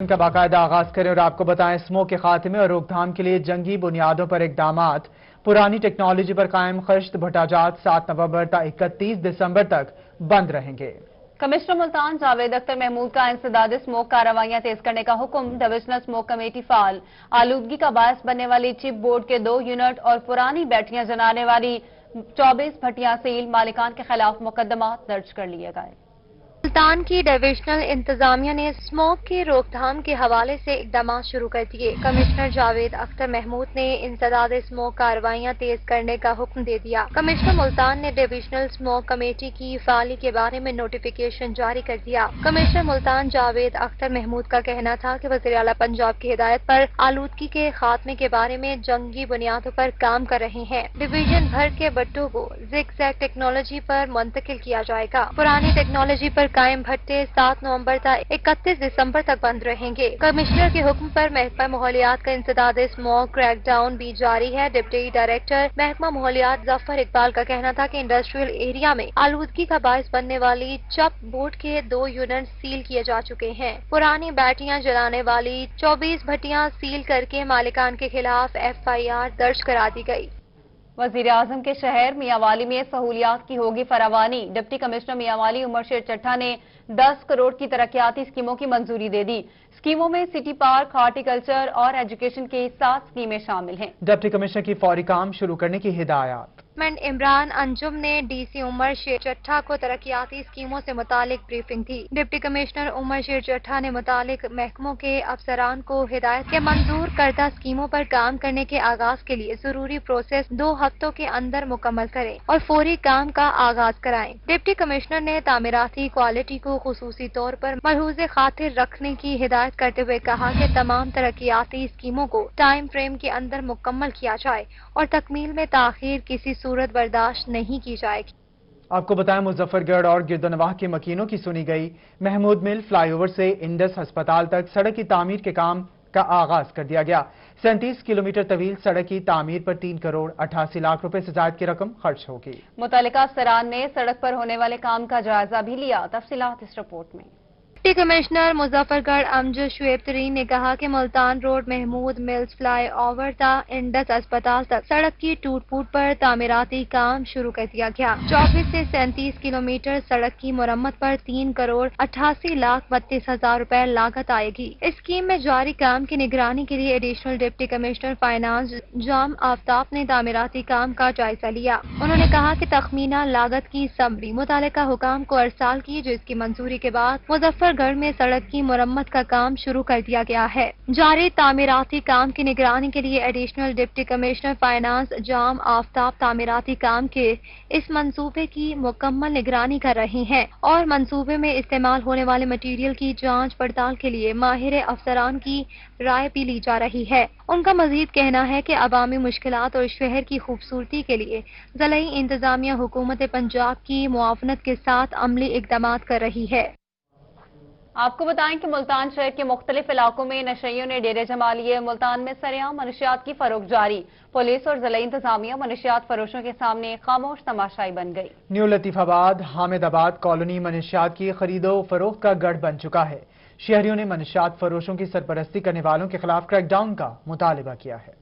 کا باقاعدہ آغاز کریں اور آپ کو بتائیں اسموک کے خاتمے اور روک تھام کے لیے جنگی بنیادوں پر اقدامات پرانی ٹیکنالوجی پر قائم خشت بھٹا جات 7 نومبر تا 31 دسمبر تک بند رہیں گے۔ کمشنر ملتان جاوید اختر محمود کا انسداد اسموک کارروائیاں تیز کرنے کا حکم۔ ڈویژنل اسموک کمیٹی فعال۔ آلودگی کا باعث بننے والی چپ بورڈ کے 2 یونٹ اور پرانی بیٹریاں جلانے والی 24 بھٹیاں سیل، مالکان کے خلاف مقدمات درج کر لیے گئے۔ ملتان کی ڈویژنل انتظامیہ نے اسموک کی روک تھام کے حوالے سے اقدامات شروع کر دیے۔ کمشنر جاوید اختر محمود نے انسداد اسموک کارروائیاں تیز کرنے کا حکم دے دیا۔ کمشنر ملتان نے ڈویژنل اسموک کمیٹی کی فعالی کے بارے میں نوٹیفیکیشن جاری کر دیا۔ کمشنر ملتان جاوید اختر محمود کا کہنا تھا کہ وزیر اعلیٰ پنجاب کی ہدایت پر آلودگی کے خاتمے کے بارے میں جنگی بنیادوں پر کام کر رہے ہیں۔ ڈویژن بھر کے بٹوں کو زگ زیگ ٹیکنالوجی پر منتقل کیا جائے گا۔ پرانی ٹیکنالوجی پر قائم بھٹے 7 نومبر تا 31 دسمبر تک بند رہیں گے۔ کمشنر کے حکم پر محکمہ ماحولیات کا انسداد اسموک کریک ڈاؤن بھی جاری ہے۔ ڈپٹی ڈائریکٹر محکمہ ماحولیات ظفر اقبال کا کہنا تھا کہ انڈسٹریل ایریا میں آلودگی کا باعث بننے والی چپ بورڈ کے 2 یونٹ سیل کیے جا چکے ہیں۔ پرانی بیٹریاں جلانے والی 24 بھٹیاں سیل کر کے مالکان کے خلاف FIR درج کرا دی گئی۔ وزیر اعظم کے شہر میاں والی میں سہولیات کی ہوگی فراوانی۔ ڈپٹی کمشنر میاں والی عمر شیر چٹھا نے 10 کروڑ کی ترقیاتی اسکیموں کی منظوری دے دی۔ اسکیموں میں سٹی پارک، ہارٹی کلچر اور ایجوکیشن کی 7 اسکیمیں شامل ہیں۔ ڈپٹی کمشنر کی فوری کام شروع کرنے کی ہدایات۔ عمران انجم نے ڈی سی عمر شیر چٹھا کو ترقیاتی اسکیموں سے متعلق بریفنگ دی۔ ڈپٹی کمشنر عمر شیر چٹھا نے متعلق محکموں کے افسران کو ہدایت کے منظور کردہ اسکیموں پر کام کرنے کے آغاز کے لیے ضروری پروسیس 2 ہفتوں کے اندر مکمل کریں اور فوری کام کا آغاز کرائیں۔ ڈپٹی کمشنر نے تعمیراتی کوالٹی کو خصوصی طور پر ملحوظ خاطر رکھنے کی ہدایت کرتے ہوئے کہا کہ تمام ترقیاتی اسکیموں کو ٹائم فریم کے اندر مکمل کیا جائے اور تکمیل میں تاخیر کسی صورت برداشت نہیں کی جائے گی۔ آپ کو بتائیں مظفر گڑھ اور گردنواہ کے مکینوں کی سنی گئی۔ محمود مل فلائی اوور سے انڈس ہسپتال تک سڑک کی تعمیر کے کام کا آغاز کر دیا گیا۔ 37 کلومیٹر طویل سڑک کی تعمیر پر 3 کروڑ 88 لاکھ روپے سے زائد کی رقم خرچ ہوگی۔ متعلقہ افسران نے سڑک پر ہونے والے کام کا جائزہ بھی لیا۔ تفصیلات اس رپورٹ میں۔ Deputy commissioner Muzaffargarh Amjad Shoaib Tareen نے کہا کہ Multan road Mahmood mills flyover تا انڈس اسپتال تک سڑک کی ٹوٹ پھوٹ پر تعمیراتی کام شروع کر دیا گیا۔ 24 سے 37 کلومیٹر سڑک کی مرمت پر 3 کروڑ 88 لاکھ 32 ہزار روپے لاگت آئے گی۔ اس اسکیم میں جاری کام کی نگرانی کے لیے ایڈیشنل ڈپٹی کمشنر فائنانس جام آفتاب نے تعمیراتی کام کا جائزہ لیا۔ انہوں نے کہا کہ تخمینہ لاگت کی سمری متعلقہ حکام کو ارسال کی، جس کی منظوری کے بعد مظفر گڑھ میں سڑک کی مرمت کا کام شروع کر دیا گیا ہے۔ جاری تعمیراتی کام کی نگرانی کے لیے ایڈیشنل ڈپٹی کمشنر فائنانس جام آفتاب تعمیراتی کام کے اس منصوبے کی مکمل نگرانی کر رہے ہیں اور منصوبے میں استعمال ہونے والے مٹیریل کی جانچ پڑتال کے لیے ماہر افسران کی رائے بھی لی جا رہی ہے۔ ان کا مزید کہنا ہے کہ عوامی مشکلات اور شہر کی خوبصورتی کے لیے ضلعی انتظامیہ حکومت پنجاب کی معاونت کے ساتھ عملی اقدامات کر رہی ہے۔ آپ کو بتائیں کہ ملتان شہر کے مختلف علاقوں میں نشیوں نے ڈیرے جما لیے۔ ملتان میں سرعام منشیات کی فروخت جاری۔ پولیس اور ضلعی انتظامیہ منشیات فروشوں کے سامنے خاموش تماشائی بن گئی۔ نیو لطیف آباد حامد آباد کالونی منشیات کی خرید و فروخت کا گڑھ بن چکا ہے۔ شہریوں نے منشیات فروشوں کی سرپرستی کرنے والوں کے خلاف کریک ڈاؤن کا مطالبہ کیا ہے۔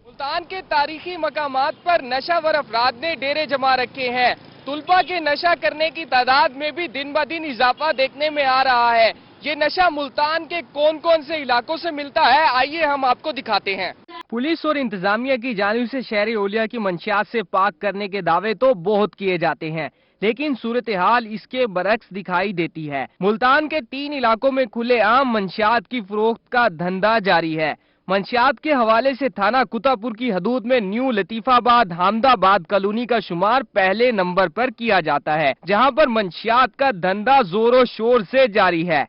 ملتان کے تاریخی مقامات پر نشہ ور افراد نے ڈیرے جما رکھے ہیں۔ طلبہ کے نشہ کرنے کی تعداد میں بھی دن بہ دن اضافہ دیکھنے میں آ رہا ہے۔ یہ نشہ ملتان کے کون کون سے علاقوں سے ملتا ہے، آئیے ہم آپ کو دکھاتے ہیں۔ پولیس اور انتظامیہ کی جانب سے شہری اولیا کی منشیات سے پاک کرنے کے دعوے تو بہت کیے جاتے ہیں، لیکن صورتحال اس کے برعکس دکھائی دیتی ہے۔ ملتان کے 3 علاقوں میں کھلے عام منشیات کی فروخت کا دھندا جاری ہے۔ منشیات کے حوالے سے تھانہ کتا پور کی حدود میں نیو لطیف آباد حامد آباد کالونی کا شمار پہلے نمبر پر کیا جاتا ہے، جہاں پر منشیات کا دھندا زور و شور سے جاری ہے۔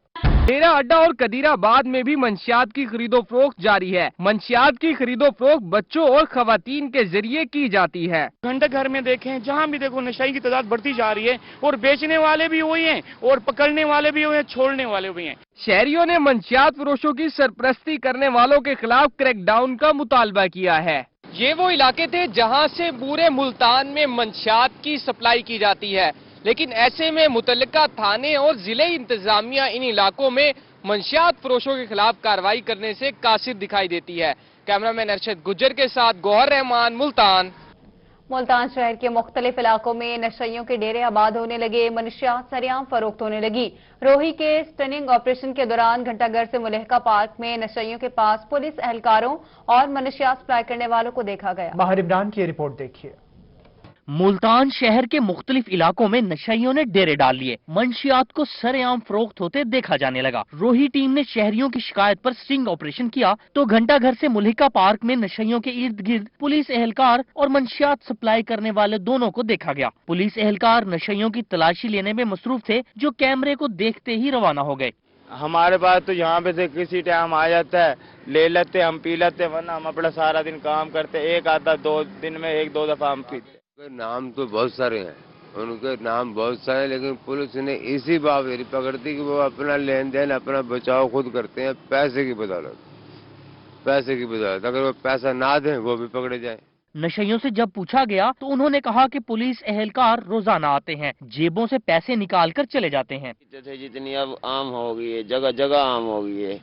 ڈیرہ اڈا اور قدیر آباد میں بھی منشیات کی خرید و فروخت جاری ہے۔ منشیات کی خرید و فروخت بچوں اور خواتین کے ذریعے کی جاتی ہے۔ گھنٹہ گھر میں دیکھیں، جہاں بھی دیکھو نشائی کی تعداد بڑھتی جا رہی ہے اور بیچنے والے بھی وہی ہیں اور پکڑنے والے بھی وہی ہیں، چھوڑنے والے بھی ہیں۔ شہریوں نے منشیات فروشوں کی سرپرستی کرنے والوں کے خلاف کریک ڈاؤن کا مطالبہ کیا ہے۔ یہ وہ علاقے تھے جہاں سے پورے ملتان میں منشیات کی سپلائی کی جاتی ہے، لیکن ایسے میں متعلقہ تھانے اور ضلعی انتظامیہ ان علاقوں میں منشیات فروشوں کے خلاف کارروائی کرنے سے قاصر دکھائی دیتی ہے۔ کیمرامین ارشد گجر کے ساتھ گوہر رحمان، ملتان۔ ملتان شہر کے مختلف علاقوں میں نشیوں کے ڈیرے آباد ہونے لگے، منشیات سریعام فروخت ہونے لگی۔ روہی کے سٹننگ آپریشن کے دوران گھنٹہ گھر سے ملحقہ پارک میں نشیوں کے پاس پولیس اہلکاروں اور منشیات سپلائی کرنے والوں کو دیکھا گیا۔ ماہر عمران کی رپورٹ دیکھیے۔ ملتان شہر کے مختلف علاقوں میں نشیوں نے ڈیرے ڈال لیے، منشیات کو سرے عام فروخت ہوتے دیکھا جانے لگا۔ روہی ٹیم نے شہریوں کی شکایت پر سٹنگ آپریشن کیا تو گھنٹہ گھر سے ملحقہ پارک میں نشیوں کے ارد گرد پولیس اہلکار اور منشیات سپلائی کرنے والے دونوں کو دیکھا گیا۔ پولیس اہلکار نشیوں کی تلاشی لینے میں مصروف تھے جو کیمرے کو دیکھتے ہی روانہ ہو گئے۔ ہمارے پاس تو یہاں پہ سے کسی ٹائم آ جاتا ہے، لے لیتے ہم پی لیتے، ورنہ ہم اپنا سارا دن کام کرتے، ایک آتا 2 دن میں 1-2 دفعہ ہم پیتے۔ نام تو بہت سارے ہیں، ان کے نام بہت سارے، لیکن پولیس نے اسی باوری پکڑتی کہ وہ اپنا لین دین اپنا بچاؤ خود کرتے ہیں پیسے کی بدولت۔ اگر وہ پیسہ نہ دیں وہ بھی پکڑے جائیں۔ نشیوں سے جب پوچھا گیا تو انہوں نے کہا کہ پولیس اہلکار روزانہ آتے ہیں، جیبوں سے پیسے نکال کر چلے جاتے ہیں۔ جتنی اب عام ہو گئی ہے، جگہ جگہ عام ہو گئی ہے،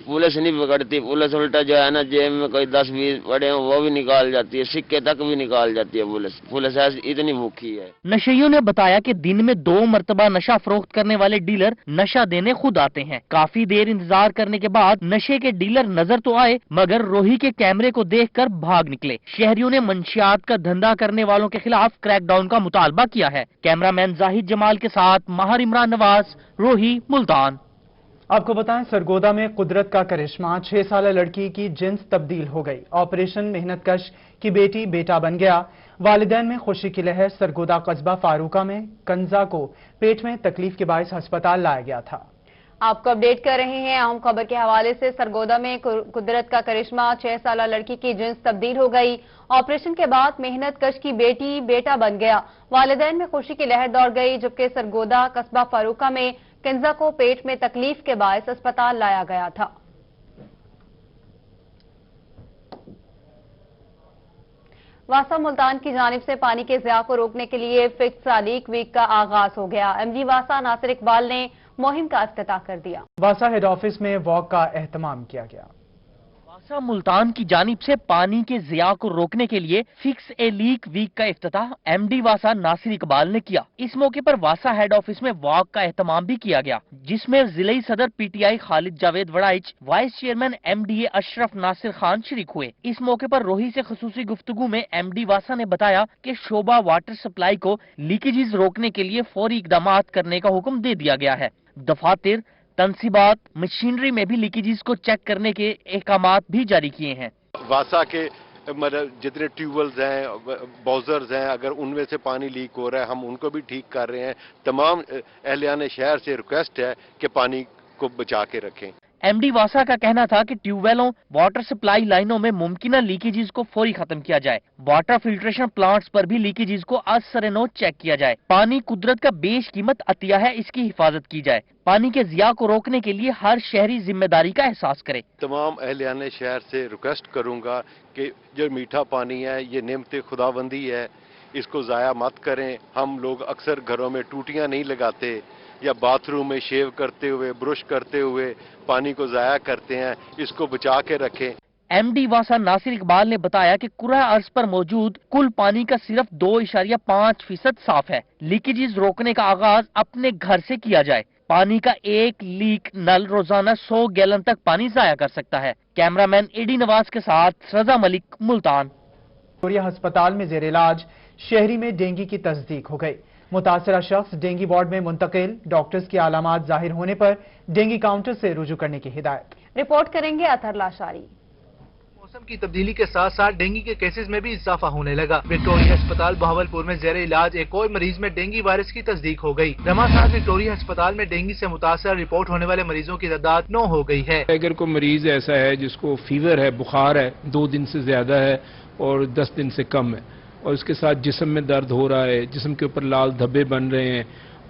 پولیس نہیں پکڑتی، پولیس الٹا جو ہے نا جیب میں کوئی 10-20 پڑے ہیں وہ بھی نکال جاتی ہے، سکے تک بھی نکال جاتی ہے پولیس اتنی بھوکی ہے۔ نشیوں نے بتایا کہ دن میں 2 مرتبہ نشہ فروخت کرنے والے ڈیلر نشہ دینے خود آتے ہیں۔ کافی دیر انتظار کرنے کے بعد نشے کے ڈیلر نظر تو آئے مگر روہی کے کیمرے کو دیکھ کر بھاگ نکلے۔ شہریوں نے منشیات کا دھندا کرنے والوں کے خلاف کریک ڈاؤن کا مطالبہ کیا ہے۔ کیمرامین زاہد جمال کے ساتھ ماہر عمران نواز، روہی، ملتان۔ آپ کو بتائیں سرگودا میں قدرت کا کرشمہ، 6 سالہ لڑکی کی جنس تبدیل ہو گئی۔ آپریشن محنت کش کی بیٹی بیٹا بن گیا۔ والدین میں خوشی کی لہر۔ سرگودا قصبہ فاروقہ میں کنزا کو پیٹ میں تکلیف کے باعث ہسپتال لایا گیا تھا۔ آپ کو اپڈیٹ کر رہے ہیں اہم خبر کے حوالے سے۔ سرگودا میں قدرت کا کرشمہ، 6 سالہ لڑکی کی جنس تبدیل ہو گئی۔ آپریشن کے بعد محنت کش کی بیٹی بیٹا بن گیا۔ والدین میں خوشی کی لہر دوڑ گئی جبکہ سرگودا قصبہ فاروقہ میں کنزا کو پیٹ میں تکلیف کے باعث اسپتال لایا گیا تھا۔ واسا ملتان کی جانب سے پانی کے ضیاع کو روکنے کے لیے فکس سالیک ویک کا آغاز ہو گیا۔ ایم ڈی واسا ناصر اقبال نے مہم کا افتتاح کر دیا۔ واسا ہیڈ آفس میں واک کا اہتمام کیا گیا۔ واسا ملتان کی جانب سے پانی کے ضیاع کو روکنے کے لیے فکس اے لیک ویک کا افتتاح ایم ڈی واسا ناصر اقبال نے کیا۔ اس موقع پر واسا ہیڈ آفس میں واک کا اہتمام بھی کیا گیا جس میں ضلعی صدر P T I Khalid Javed Warraich, vice chairman M D A Ashraf Nasir Khan شریک ہوئے۔ اس موقع پر روہی سے خصوصی گفتگو میں ایم ڈی واسا نے بتایا کہ شعبہ واٹر سپلائی کو لیکیجز روکنے کے لیے فوری اقدامات کرنے کا حکم دے دیا گیا ہے۔ دفاتر، تنصیبات، مشینری میں بھی لیکیجز کو چیک کرنے کے احکامات بھی جاری کیے ہیں۔ واسا کے جتنے ٹیوب ویلز ہیں، باؤزرز ہیں، اگر ان میں سے پانی لیک ہو رہا ہے ہم ان کو بھی ٹھیک کر رہے ہیں۔ تمام اہلیان شہر سے ریکویسٹ ہے کہ پانی کو بچا کے رکھیں۔ ایم ڈی واسا کا کہنا تھا کہ ٹیوب ویلوں، واٹر سپلائی لائنوں میں ممکنہ لیکیجز کو فوری ختم کیا جائے۔ واٹر فلٹریشن پلانٹس پر بھی لیکیجز کو از سر نو چیک کیا جائے۔ پانی قدرت کا بیش قیمت عطیہ ہے، اس کی حفاظت کی جائے۔ پانی کے ضیاع کو روکنے کے لیے ہر شہری ذمہ داری کا احساس کرے۔ تمام اہلیان شہر سے ریکویسٹ کروں گا کہ جو میٹھا پانی ہے یہ نعمت خداوندی ہے، اس کو ضائع مت کریں۔ ہم لوگ اکثر گھروں میں ٹوٹیاں نہیں لگاتے یا باتھ روم میں شیو کرتے ہوئے، برش کرتے ہوئے پانی کو ضائع کرتے ہیں، اس کو بچا کے رکھیں۔ ایم ڈی واسا ناصر اقبال نے بتایا کہ کرہ ارض پر موجود کل پانی کا صرف 2.5% صاف ہے۔ لیکیجز روکنے کا آغاز اپنے گھر سے کیا جائے۔ پانی کا ایک لیک نل روزانہ 100 گیلن تک پانی ضائع کر سکتا ہے۔ کیمرامین اے ڈی نواز کے ساتھ رضا ملک، ملتان۔ وکٹوریہ ہسپتال میں زیر علاج شہری میں ڈینگی کی تصدیق ہو گئی۔ متاثرہ شخص ڈینگی وارڈ میں منتقل، ڈاکٹرز کی علامات ظاہر ہونے پر ڈینگی کاؤنٹر سے رجوع کرنے کی ہدایت۔ رپورٹ کریں گے اطہر لاشاری۔ موسم کی تبدیلی کے ساتھ ساتھ ڈینگی کے کیسز میں بھی اضافہ ہونے لگا۔ وکٹوریہ ہسپتال بہاولپور میں زیر علاج ایک اور مریض میں ڈینگی وائرس کی تصدیق ہو گئی۔ رما صاحب وکٹوریہ ہسپتال میں ڈینگی سے متاثر رپورٹ ہونے والے مریضوں کی تعداد 9 ہو گئی ہے۔ اگر کوئی مریض ایسا ہے جس کو فیور ہے، بخار ہے، 2 دن سے زیادہ ہے اور 10 دن سے کم ہے، اور اس کے ساتھ جسم میں درد ہو رہا ہے، جسم کے اوپر لال دھبے بن رہے ہیں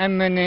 MNA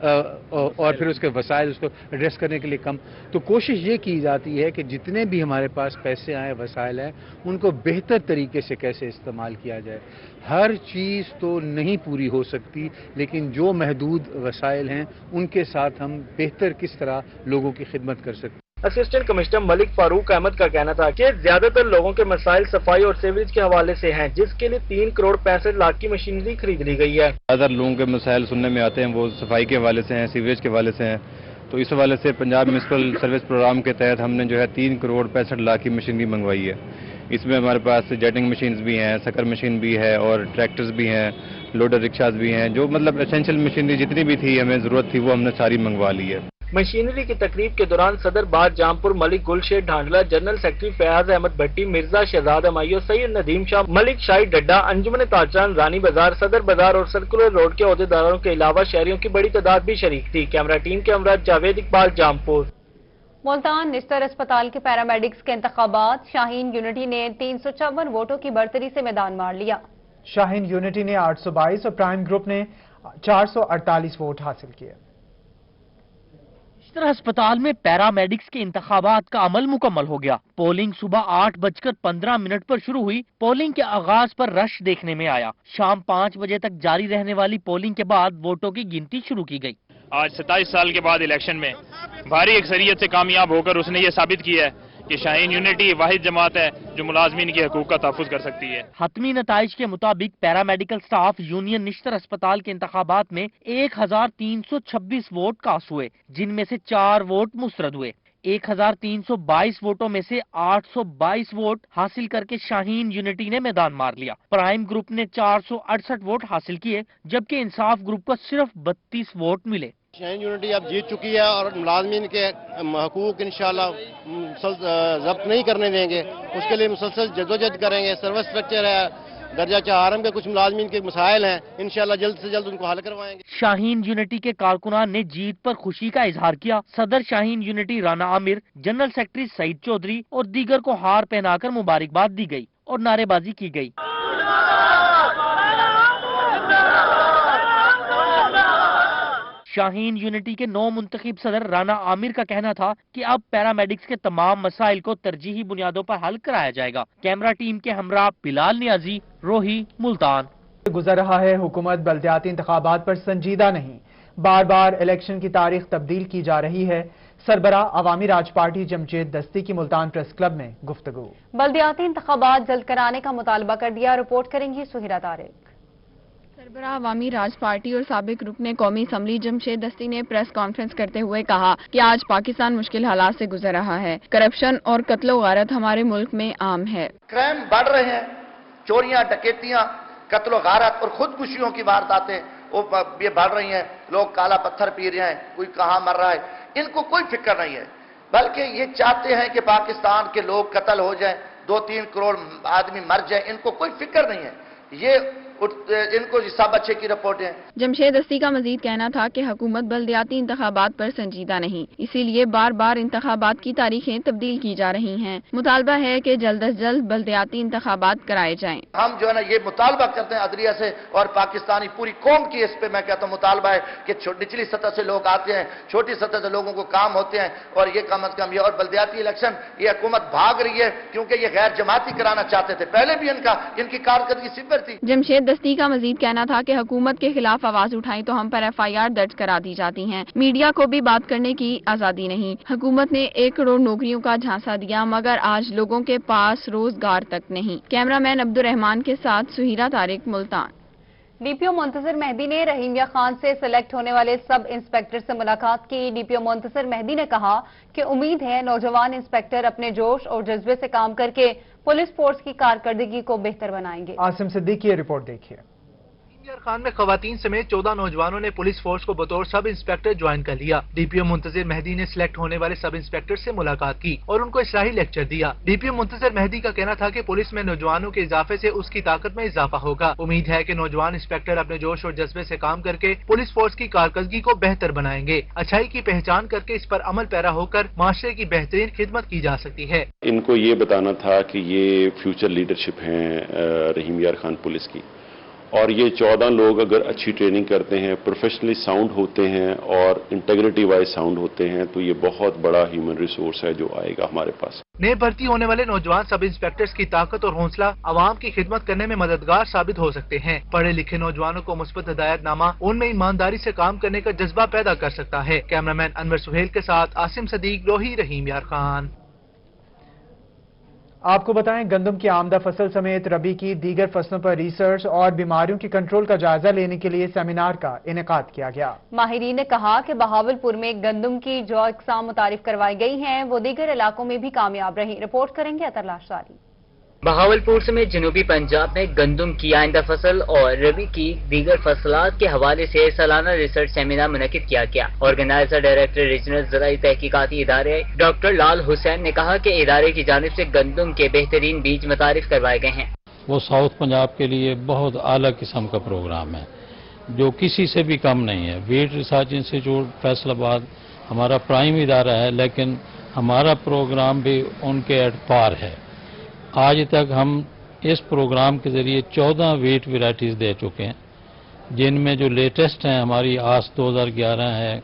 اور پھر اس کے وسائل اس کو ایڈریس کرنے کے لیے کم. تو کوشش یہ کی جاتی ہے کہ جتنے بھی ہمارے پاس پیسے آئیں، وسائل ہیں، ان کو بہتر طریقے سے کیسے استعمال کیا جائے. ہر چیز تو نہیں پوری ہو سکتی، لیکن جو محدود وسائل ہیں ان کے ساتھ ہم بہتر کس طرح لوگوں کی خدمت کر سکتے ہیں. اسسٹنٹ کمشنر ملک فاروق احمد کا کہنا تھا کہ زیادہ تر لوگوں کے مسائل صفائی اور سیوریج کے حوالے سے ہیں، جس کے لیے 3 کروڑ 65 لاکھ کی مشینری خرید لی گئی ہے. زیادہ تر لوگوں کے مسائل سننے میں آتے ہیں وہ صفائی کے حوالے سے ہیں، سیوریج کے حوالے سے ہیں. تو اس حوالے سے پنجاب میونسپل سروس پروگرام کے تحت ہم نے جو ہے 3 کروڑ 65 لاکھ کی مشینری منگوائی ہے. اس میں ہمارے پاس جیٹنگ مشینز بھی ہیں، سکر مشین بھی ہے اور ٹریکٹرز بھی ہیں، لوڈر رکشاز بھی ہیں. جو مطلب اسینشیل مشینری جتنی بھی تھی ہمیں ضرورت تھی وہ ہم نے ساری منگوا لی ہے. مشینری کی تقریب کے دوران صدر بات جامپور ملک گلشید ڈھانڈلا، جنرل سیکرٹری فیاض احمد بھٹی، مرزا شہزاد امائیو، سید ندیم شاہ، ملک شاہی ڈڈا، انجمن تاجران رانی بازار، صدر بازار اور سرکولر روڈ کے عہدیداروں کے علاوہ شہریوں کی بڑی تعداد بھی شریک تھی. کیمرہ ٹیم کے ہمراہ جاوید اقبال، جامپور. ملتان نشتر اسپتال کے پیرامیڈکس کے انتخابات، شاہین یونٹی نے 354 ووٹوں کی برتری سے میدان مار لیا. شاہین یونٹی نے 822 اور پرائم گروپ نے 448 ووٹ حاصل کیے. نشتر ہسپتال میں پیرامیڈکس کے انتخابات کا عمل مکمل ہو گیا. پولنگ صبح 8:15 پر شروع ہوئی. پولنگ کے آغاز پر رش دیکھنے میں آیا. شام 5 بجے تک جاری رہنے والی پولنگ کے بعد ووٹوں کی گنتی شروع کی گئی. آج 27 سال کے بعد الیکشن میں بھاری اکثریت سے کامیاب ہو کر اس نے یہ ثابت کیا ہے کہ شاہین یونٹی واحد جماعت ہے جو ملازمین کے حقوق کا تحفظ کر سکتی ہے. حتمی نتائج کے مطابق پیرامیڈیکل سٹاف یونین نشتر اسپتال کے انتخابات میں 1326 ووٹ کاسٹ ہوئے، جن میں سے 4 ووٹ مسترد ہوئے. 1322 ووٹوں میں سے 822 ووٹ حاصل کر کے شاہین یونٹی نے میدان مار لیا. پرائم گروپ نے 468 ووٹ حاصل کیے، جبکہ انصاف گروپ کو صرف 32 ووٹ ملے. شاہین یونٹی اب جیت چکی ہے اور ملازمین کے حقوق انشاءاللہ ضبط نہیں کرنے دیں گے. اس کے لیے مسلسل جدوجہد کریں گے. سروس اسٹرکچر ہے، درجہ 4 کے کچھ ملازمین کے مسائل ہیں، انشاءاللہ جلد سے جلد ان کو حل کروائیں گے. شاہین یونٹی کے کارکنان نے جیت پر خوشی کا اظہار کیا. صدر شاہین یونٹی رانا عامر، جنرل سیکرٹری سعید چودھری اور دیگر کو ہار پہنا کر مبارکباد دی گئی اور نعرے بازی کی گئی. شاہین یونٹی کے نو منتخب صدر رانا عامر کا کہنا تھا کہ اب پیرامیڈکس کے تمام مسائل کو ترجیحی بنیادوں پر حل کرایا جائے گا. کیمرہ ٹیم کے ہمراہ بلال نیازی، روہی، ملتان. گزر رہا ہے حکومت بلدیاتی انتخابات پر سنجیدہ نہیں. بار بار الیکشن کی تاریخ تبدیل کی جا رہی ہے. سربراہ عوامی راج پارٹی جمشید دستی کی ملتان پریس کلب میں گفتگو. بلدیاتی انتخابات جلد کرانے کا مطالبہ کر دیا. رپورٹ کریں گی سہیرہ طارق. سربراہ عوامی راج پارٹی اور سابق رکن قومی اسمبلی جمشید دستی نے پریس کانفرنس کرتے ہوئے کہا کہ آج پاکستان مشکل حالات سے گزر رہا ہے. کرپشن اور قتل و غارت ہمارے ملک میں عام ہے. کرائم بڑھ رہے ہیں، چوریاں، ڈکیتیاں، قتل و غارت اور خودکشیوں کی وارداتیں یہ بڑھ رہی ہیں. لوگ کالا پتھر پی رہے ہیں، کوئی کہاں مر رہا ہے، ان کو کوئی فکر نہیں ہے. بلکہ یہ چاہتے ہیں کہ پاکستان کے لوگ قتل ہو جائیں، 2-3 کروڑ آدمی مر جائیں. ان کو کوئی فکر نہیں ہے. یہ ان کو سب اچھے کی رپورٹ ہیں. جمشید دستی کا مزید کہنا تھا کہ حکومت بلدیاتی انتخابات پر سنجیدہ نہیں، اسی لیے بار بار انتخابات کی تاریخیں تبدیل کی جا رہی ہیں. مطالبہ ہے کہ جلد از جلد بلدیاتی انتخابات کرائے جائیں. ہم جو ہے نا یہ مطالبہ کرتے ہیں عدلیہ سے اور پاکستانی پوری قوم کی اس پہ میں کہتا ہوں مطالبہ ہے کہ نچلی سطح سے لوگ آتے ہیں، چھوٹی سطح سے لوگوں کو کام ہوتے ہیں اور یہ کم از کم یہ. اور بلدیاتی الیکشن یہ حکومت بھاگ رہی ہے کیونکہ یہ غیر جماعتی کرانا چاہتے تھے. پہلے بھی ان کی کارکردگی صفر تھی. جمشید دستی کا مزید کہنا تھا کہ حکومت کے خلاف آواز اٹھائیں تو ہم پر FIR درج کرا دی جاتی ہیں. میڈیا کو بھی بات کرنے کی آزادی نہیں. حکومت نے 1 کروڑ نوکریوں کا جھانسا دیا مگر آج لوگوں کے پاس روزگار تک نہیں. کیمرہ مین عبدالرحمان کے ساتھ سہیرہ طارق، ملتان. DPO منتصر مہدی نے رحیمیہ خان سے سلیکٹ ہونے والے سب انسپیکٹر سے ملاقات کی. DPO منتصر مہدی نے کہا کہ امید ہے نوجوان انسپیکٹر اپنے جوش اور جذبے سے کام کر کے پولیس فورس کی کارکردگی کو بہتر بنائیں گے. عاصم صدیقی کی رپورٹ دیکھیے. خان میں خواتین سمیت 14 نوجوانوں نے پولیس فورس کو بطور سب انسپیکٹر جوائن کر لیا. DPO منتظر مہدی نے سلیکٹ ہونے والے سب انسپیکٹر سے ملاقات کی اور ان کو اصلاحی لیکچر دیا. DPO منتظر مہدی کا کہنا تھا کہ پولیس میں نوجوانوں کے اضافے سے اس کی طاقت میں اضافہ ہوگا. امید ہے کہ نوجوان انسپیکٹر اپنے جوش اور جذبے سے کام کر کے پولیس فورس کی کارکردگی کو بہتر بنائیں گے. اچھائی کی پہچان کر کے اس پر عمل پیرا ہو کر معاشرے کی بہترین خدمت کی جا سکتی ہے. ان کو یہ بتانا تھا کہ یہ فیوچر لیڈرشپ ہیں رحیم یار خان پولیس کی اور یہ 14 لوگ اگر اچھی ٹریننگ کرتے ہیں، پروفیشنلی ساؤنڈ ہوتے ہیں اور انٹیگریٹی وائز ساؤنڈ ہوتے ہیں، تو یہ بہت بڑا ہیومن ریسورس ہے جو آئے گا ہمارے پاس۔ نئے بھرتی ہونے والے نوجوان سب انسپیکٹرز کی طاقت اور حوصلہ عوام کی خدمت کرنے میں مددگار ثابت ہو سکتے ہیں۔ پڑھے لکھے نوجوانوں کو مثبت ہدایت نامہ ان میں ایمانداری سے کام کرنے کا جذبہ پیدا کر سکتا ہے۔ کیمرامین انور سہیل کے ساتھ عاصم صدیق، روہی، رحیم یار خان۔ آپ کو بتائیں، گندم کی آمدہ فصل سمیت ربی کی دیگر فصلوں پر ریسرچ اور بیماریوں کی کنٹرول کا جائزہ لینے کے لیے سیمینار کا انعقاد کیا گیا۔ ماہرین نے کہا کہ بہاولپور میں گندم کی جو اقسام متعارف کروائی گئی ہیں وہ دیگر علاقوں میں بھی کامیاب رہی۔ رپورٹ کریں گے اطہر لاشاری۔ بہاولپور سمیت جنوبی پنجاب میں گندم کی آئندہ فصل اور ربی کی دیگر فصلات کے حوالے سے سالانہ ریسرچ سیمینار منعقد کیا گیا۔ آرگنائزر ڈائریکٹر ریجنل زرعی تحقیقاتی ادارے ڈاکٹر لال حسین نے کہا کہ ادارے کی جانب سے گندم کے بہترین بیج متعارف کروائے گئے ہیں۔ وہ ساؤتھ پنجاب کے لیے بہت اعلیٰ قسم کا پروگرام ہے جو کسی سے بھی کم نہیں ہے۔ ویٹ ریسرچ انسٹیٹیوٹ فیصل آباد ہمارا پرائم ادارہ ہے، لیکن ہمارا پروگرام بھی ان کے ایٹ پار ہے۔ آج تک ہم اس پروگرام کے ذریعے 14 ویٹ ویرائٹیز دے چکے ہیں، جن میں جو لیٹسٹ ہیں ہماری آس 2011 ہے،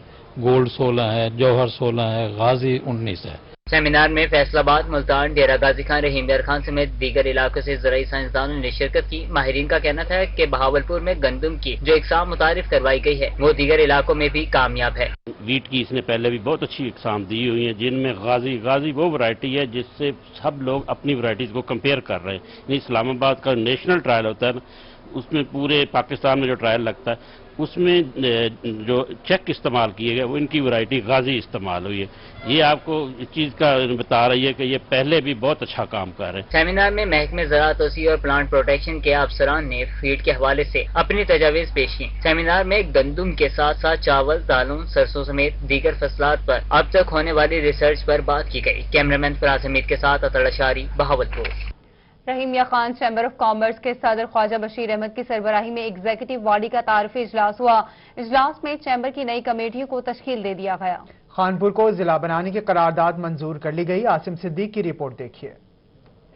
گولڈ 16 ہے، جوہر 16 ہے، غازی 19 ہے۔ سیمینار میں فیصل آباد، ملتان، ڈیرہ غازی خان، رحیم یار خان سمیت دیگر علاقوں سے زرعی سائنسدانوں نے شرکت کی۔ ماہرین کا کہنا تھا کہ بہاولپور میں گندم کی جو اقسام متعارف کروائی گئی ہے وہ دیگر علاقوں میں بھی کامیاب ہے۔ ویٹ کی اس نے پہلے بھی بہت اچھی اقسام دی ہوئی ہیں، جن میں غازی وہ ورائٹی ہے جس سے سب لوگ اپنی ورائٹیز کو کمپیئر کر رہے ہیں۔ یعنی اسلام آباد کا نیشنل ٹرائل ہوتا ہے، اس میں پورے پاکستان میں جو ٹرائل لگتا ہے اس میں جو چیک استعمال کیے گئے وہ ان کی ورائٹی غازی استعمال ہوئی ہے۔ یہ آپ کو اس چیز کا بتا رہی ہے کہ یہ پہلے بھی بہت اچھا کام کر رہے ہیں۔ سیمینار میں محکمہ زراعت توسیع اور پلانٹ پروٹیکشن کے افسران نے فیڈ کے حوالے سے اپنی تجاویز پیش کی۔ سیمینار میں گندم کے ساتھ ساتھ چاول، دالوں، سرسوں سمیت دیگر فصلات پر اب تک ہونے والی ریسرچ پر بات کی گئی۔ کیمرامین فراز حمید کے ساتھ اطہر لاشاری، بہاولپور۔ رحیم یار خان چیمبر آف کامرس کے صدر خواجہ بشیر احمد کی سربراہی میں ایگزیکٹو باڈی کا تعارفی اجلاس ہوا۔ اجلاس میں چیمبر کی نئی کمیٹیوں کو تشکیل دے دیا گیا۔ خانپور کو ضلع بنانے کی قرارداد منظور کر لی گئی۔ عاصم صدیق کی رپورٹ دیکھیے۔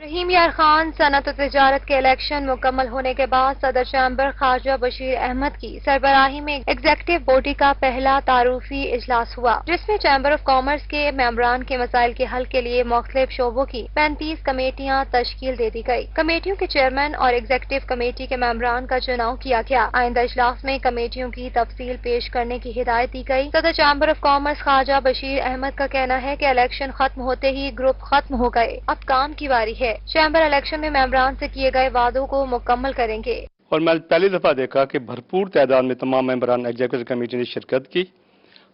رحیم یار خان صنعت و تجارت کے الیکشن مکمل ہونے کے بعد صدر چیمبر خواجہ بشیر احمد کی سربراہی میں ایگزیکٹو باڈی کا پہلا تعارفی اجلاس ہوا، جس میں چیمبر آف کامرس کے ممبران کے مسائل کے حل کے لیے مختلف شعبوں کی 35 کمیٹیاں تشکیل دے دی گئی۔ کمیٹیوں کے چیئرمین اور ایگزیکٹو کمیٹی کے ممبران کا چناؤ کیا گیا۔ آئندہ اجلاس میں کمیٹیوں کی تفصیل پیش کرنے کی ہدایت دی گئی۔ صدر چیمبر آف کامرس خواجہ بشیر احمد کا کہنا ہے کہ الیکشن ختم ہوتے ہی گروپ ختم ہو گئے، اب کام کی باری ہے۔ چیمبر الیکشن میں ممبران سے کیے گئے وعدوں کو مکمل کریں گے۔ اور میں پہلی دفعہ دیکھا کہ بھرپور تعداد میں تمام ممبران ایگزیکٹو کمیٹی نے شرکت کی۔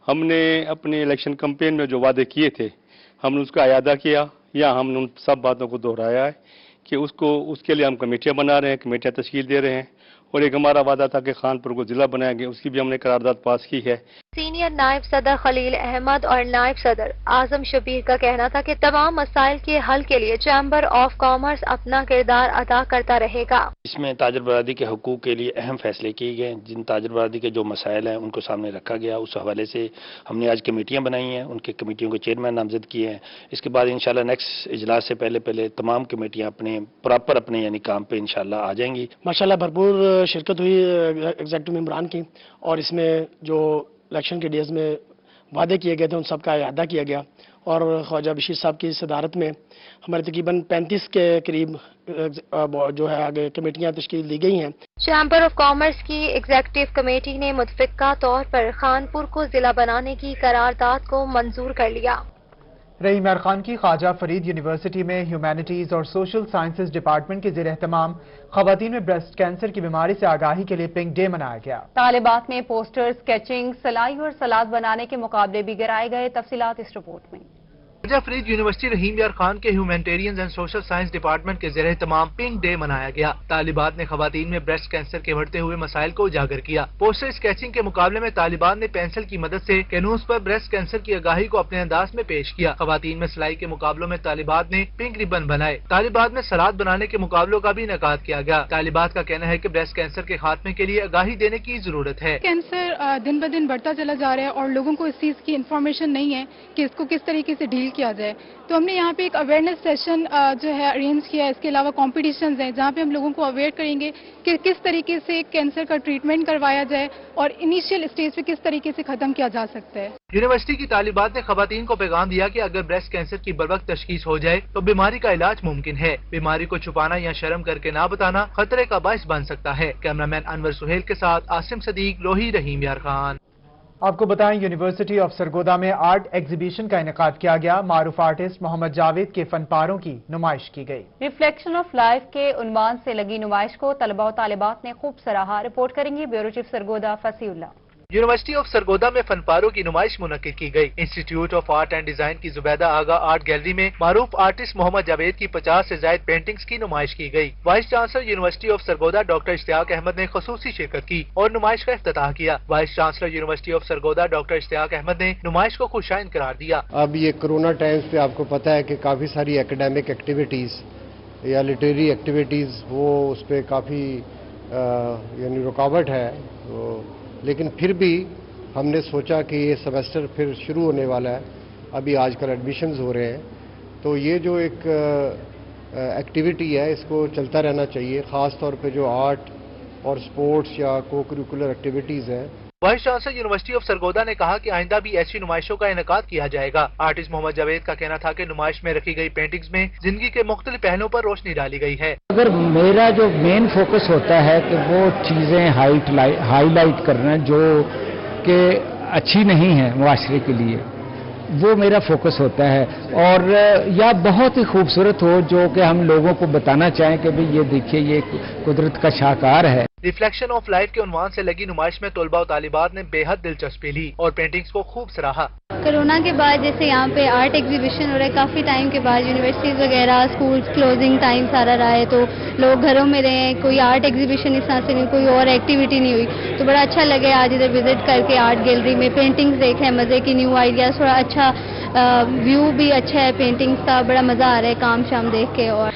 ہم نے اپنے الیکشن کمپین میں جو وعدے کیے تھے ہم نے اس کا اعادہ کیا، یا ہم نے ان سب باتوں کو دہرایا ہے کہ اس کے لیے ہم کمیٹیاں بنا رہے ہیں، کمیٹیاں تشکیل دے رہے ہیں، اور ایک ہمارا وعدہ تھا کہ خانپور کو ضلع بنائیں گے، اس کی بھی ہم نے قرارداد پاس کی ہے۔ سینئر نائب صدر خلیل احمد اور نائب صدر اعظم شبیر کا کہنا تھا کہ تمام مسائل کے حل کے لیے چیمبر آف کامرس اپنا کردار ادا کرتا رہے گا۔ اس میں تاجر برادری کے حقوق کے لیے اہم فیصلے کیے گئے، جن تاجر برادری کے جو مسائل ہیں ان کو سامنے رکھا گیا۔ اس حوالے سے ہم نے آج کمیٹیاں بنائی ہیں، ان کے کمیٹیوں کے چیئرمین نامزد کیے ہیں۔ اس کے بعد انشاءاللہ نیکسٹ اجلاس سے پہلے تمام کمیٹیاں اپنے یعنی کام پہ انشاءاللہ آ جائیں گی۔ ماشاءاللہ بھرپور شرکت ہوئی ایگزیکٹو ممبران کی، اور اس میں جو الیکشن کے ڈیز میں وعدے کیے گئے تھے ان سب کا اعادہ کیا گیا، اور خواجہ بشیر صاحب کی صدارت میں ہمارے تقریباً 35 کے قریب جو ہے آگے کمیٹیاں تشکیل دی گئی ہیں۔ چیمبر آف کامرس کی ایگزیکٹو کمیٹی نے متفقہ طور پر خانپور کو ضلع بنانے کی قرارداد کو منظور کر لیا۔ رحیم یار خان کی خواجہ فرید یونیورسٹی میں ہیومینٹیز اور سوشل سائنسز ڈپارٹمنٹ کے زیر اہتمام خواتین میں بریسٹ کینسر کی بیماری سے آگاہی کے لیے پنک ڈے منایا گیا۔ طالبات میں پوسٹر، اسکیچنگ، سلائی اور سلاد بنانے کے مقابلے بھی کرائے گئے۔ تفصیلات اس رپورٹ میں۔ خواجہ فرید یونیورسٹی رحیم یار خان کے ہیومینٹیرینز اینڈ سوشل سائنس ڈپارٹمنٹ کے زیر اہتمام پنک ڈے منایا گیا۔ طالبات نے خواتین میں بریسٹ کینسر کے بڑھتے ہوئے مسائل کو اجاگر کیا۔ پوسٹر اسکیچنگ کے مقابلے میں طالبات نے پینسل کی مدد سے کینوس پر بریسٹ کینسر کی آگاہی کو اپنے انداز میں پیش کیا۔ خواتین میں سلائی کے مقابلوں میں طالبات نے پنک ریبن بنائے۔ طالبات میں سلاد بنانے کے مقابلوں کا بھی انعقاد کیا گیا۔ طالبات کا کہنا ہے کہ بریسٹ کینسر کے خاتمے کے لیے آگاہی دینے کی ضرورت ہے۔ کینسر دن بدن بڑھتا چلا جا رہا ہے اور لوگوں کو اس چیز کی انفارمیشن نہیں ہے کہ اس کو کس طریقے سے ڈیل کیا جائے. تو ہم نے یہاں پہ ایک اویئرنیس سیشن جو ہے ارینج کیا ہے. اس کے علاوہ کمپٹیشنز ہیں جہاں پہ ہم لوگوں کو اویئر کریں گے کہ کس طریقے سے کینسر کا ٹریٹمنٹ کروایا جائے اور انیشیل اسٹیج پہ کس طریقے سے ختم کیا جا سکتا ہے. یونیورسٹی کی طالبات نے خواتین کو پیغام دیا کہ اگر بریسٹ کینسر کی بروقت تشخیص ہو جائے تو بیماری کا علاج ممکن ہے. بیماری کو چھپانا یا شرم کر کے نہ بتانا خطرے کا باعث بن سکتا ہے. کیمرامین انور سہیل کے ساتھ عاصم صدیق، لوہی، رحیم یار خان. آپ کو بتائیں یونیورسٹی آف سرگودا میں آرٹ ایگزیبیشن کا انعقاد کیا گیا. معروف آرٹسٹ محمد جاوید کے فن پاروں کی نمائش کی گئی. ریفلیکشن آف لائف کے عنوان سے لگی نمائش کو طلباء و طالبات نے خوب سراہا. رپورٹ کریں گے bureau chief Sargodha Fasih Allah. University of Sargodha میں فن پاروں کی نمائش منعقد کی گئی. Institute of art and design کی زبیدہ آغا آرٹ گیلری میں معروف آرٹسٹ محمد جاوید کی 50 سے زائد پینٹنگز کی نمائش کی گئی. Vice chancellor university of Sargodha doctor Ishtiaq Ahmad نے خصوصی شرکت کی اور نمائش کا افتتاح کیا. Vice chancellor university of Sargodha doctor Ishtiaq Ahmad نے نمائش کو خوشائند قرار دیا. اب یہ کرونا ٹائمز پہ آپ کو پتہ ہے کہ کافی ساری ایکیڈیمک ایکٹیویٹیز یا لٹریری ایکٹیویٹیز وہ اس پہ کافی یعنی رکاوٹ ہے. لیکن پھر بھی ہم نے سوچا کہ یہ سیمسٹر پھر شروع ہونے والا ہے. ابھی آج کل ایڈمیشنز ہو رہے ہیں تو یہ جو ایک ایکٹیویٹی ہے اس کو چلتا رہنا چاہیے، خاص طور پہ جو آرٹ اور سپورٹس یا کو کریکولر ایکٹیویٹیز ہیں. Voice chancellor university of Sargodha نے کہا کہ آئندہ بھی ایسی نمائشوں کا انعقاد کیا جائے گا. آرٹسٹ محمد جاوید کا کہنا تھا کہ نمائش میں رکھی گئی پینٹنگز میں زندگی کے مختلف پہلوؤں پر روشنی ڈالی گئی ہے. اگر میرا جو مین فوکس ہوتا ہے کہ وہ چیزیں ہائی لائٹ کرنا جو کہ اچھی نہیں ہیں معاشرے کے لیے، وہ میرا فوکس ہوتا ہے. اور یا بہت ہی خوبصورت ہو جو کہ ہم لوگوں کو بتانا چاہیں کہ بھئی یہ دیکھیے یہ قدرت کا شاہکار ہے. ریفلیکشن آف لائف کے عنوان سے لگی نمائش میں طلباء و طالبات نے بے حد دلچسپی لی اور پینٹنگز کو خوب سراہا. کرونا کے بعد جیسے یہاں پہ آرٹ ایگزیبیشن ہو رہا ہے، کافی ٹائم کے بعد یونیورسٹیز وغیرہ اسکولز کلوزنگ ٹائم سارا رہا ہے تو لوگ گھروں میں رہے ہیں، کوئی آرٹ ایگزیبیشن اس طرح سے نہیں، کوئی اور ایکٹیویٹی نہیں ہوئی تو بڑا اچھا لگے آج ادھر وزٹ کر کے آرٹ گیلری میں پینٹنگز دیکھیں، مزے کی نیو آئیڈیاز، تھوڑا اچھا ویو بھی اچھا ہے پینٹنگز کا، بڑا مزہ آ رہا ہے کام شام دیکھ کے. اور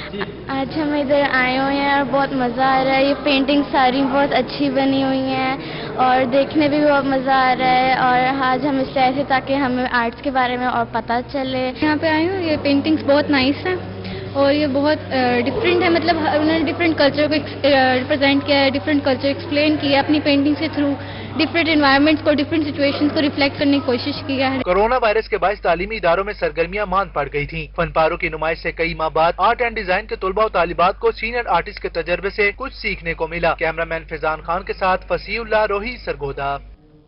آج ہم ادھر آئے ہوئے ہیں اور بہت مزہ آ رہا ہے. یہ پینٹنگ ساری بہت اچھی بنی ہوئی ہیں اور دیکھنے بھی بہت مزہ آ رہا ہے. اور آج ہم اس لیے تاکہ ہمیں آرٹس کے بارے میں اور پتہ چلے. یہاں پہ آئی ہوں، یہ پینٹنگز بہت نائس ہیں اور یہ بہت ڈفرینٹ ہے. مطلب انہوں نے ڈفرینٹ کلچر کو ریپرزینٹ کیا ہے، ڈفرینٹ کلچر ایکسپلین کیا ہے اپنی پینٹنگ کے تھرو. ڈفرینٹ انوائرمنٹس کو، ڈفرینٹ سچویشنز کو ریفلیکٹ کرنے کی کوشش کیا ہے. کورونا وائرس کے باعث تعلیمی اداروں میں سرگرمیاں ماند پڑ گئی تھیں. فن پاروں کی نمائش سے کئی ماہ بعد آرٹ اینڈ ڈیزائن کے طلباء و طالبات کو سینئر آرٹسٹ کے تجربے سے کچھ سیکھنے کو ملا. کیمرامین فیضان خان کے ساتھ فصیح اللہ، روہی، سرگودا.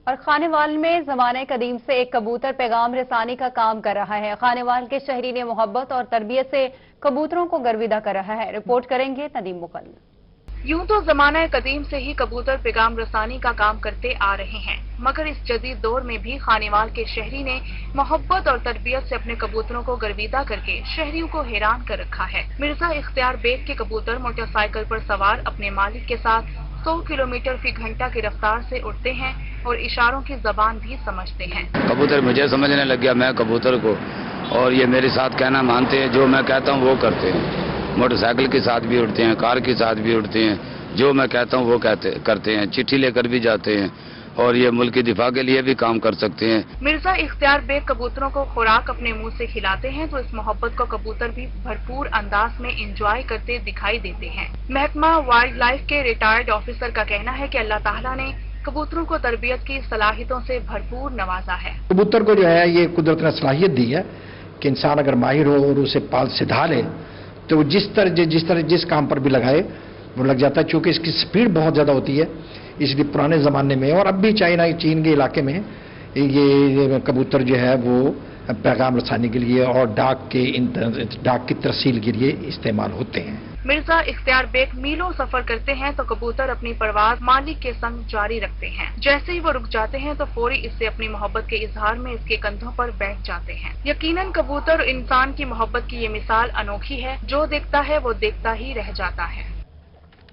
اور خانے وال میں زمانے قدیم سے ایک کبوتر پیغام رسانی کا کام کر رہا ہے. خانے وال کے شہری نے محبت اور تربیت سے کبوتروں کو گرویدہ کر رہا ہے. رپورٹ کریں گے ندیم مقل. یوں تو زمانہ قدیم سے ہی کبوتر پیغام رسانی کا کام کرتے آ رہے ہیں، مگر اس جدید دور میں بھی خانیوال کے شہری نے محبت اور تربیت سے اپنے کبوتروں کو گرویدہ کر کے شہریوں کو حیران کر رکھا ہے. مرزا اختیار بیگ کے کبوتر موٹر سائیکل پر سوار اپنے مالک کے ساتھ 100 کلومیٹر فی گھنٹہ کی رفتار سے اڑتے ہیں اور اشاروں کی زبان بھی سمجھتے ہیں. کبوتر مجھے سمجھنے لگ گیا، میں کبوتر کو، اور یہ میرے ساتھ کہنا مانتے ہیں، جو میں کہتا ہوں وہ کرتے ہیں. موٹر سائیکل کے ساتھ بھی اڑتے ہیں، کار کے ساتھ بھی اڑتے ہیں، جو میں کہتا ہوں وہ کرتے ہیں. چٹھی لے کر بھی جاتے ہیں اور یہ ملک کی دفاع کے لیے بھی کام کر سکتے ہیں. مرزا اختیار بیگ کبوتروں کو خوراک اپنے منہ سے کھلاتے ہیں تو اس محبت کو کبوتر بھی بھرپور انداز میں انجوائے کرتے دکھائی دیتے ہیں. محکمہ وائلڈ لائف کے ریٹائرڈ آفیسر کا کہنا ہے کہ اللہ تعالیٰ نے کبوتروں کو تربیت کی صلاحیتوں سے بھرپور نوازا ہے. کبوتر کو جو ہے یہ قدرت نے صلاحیت دی ہے کہ انسان اگر ماہر ہو اور اسے پال سدھا لے تو وہ جس کام پر بھی لگائے وہ لگ جاتا ہے. چونکہ اس کی سپیڈ بہت زیادہ ہوتی ہے، اس لیے پرانے زمانے میں اور اب بھی چین کے علاقے میں یہ کبوتر جو ہے وہ پیغام رسانی کے لیے اور ڈاک کی ترسیل کے لیے استعمال ہوتے ہیں. مرزا اختیار بیگ میلوں سفر کرتے ہیں تو کبوتر اپنی پرواز مالک کے سنگ جاری رکھتے ہیں. جیسے ہی وہ رک جاتے ہیں تو فوری اس سے اپنی محبت کے اظہار میں اس کے کندھوں پر بیٹھ جاتے ہیں. یقیناً کبوتر اور انسان کی محبت کی یہ مثال انوکھی ہے. جو دیکھتا ہے وہ دیکھتا ہی رہ جاتا ہے.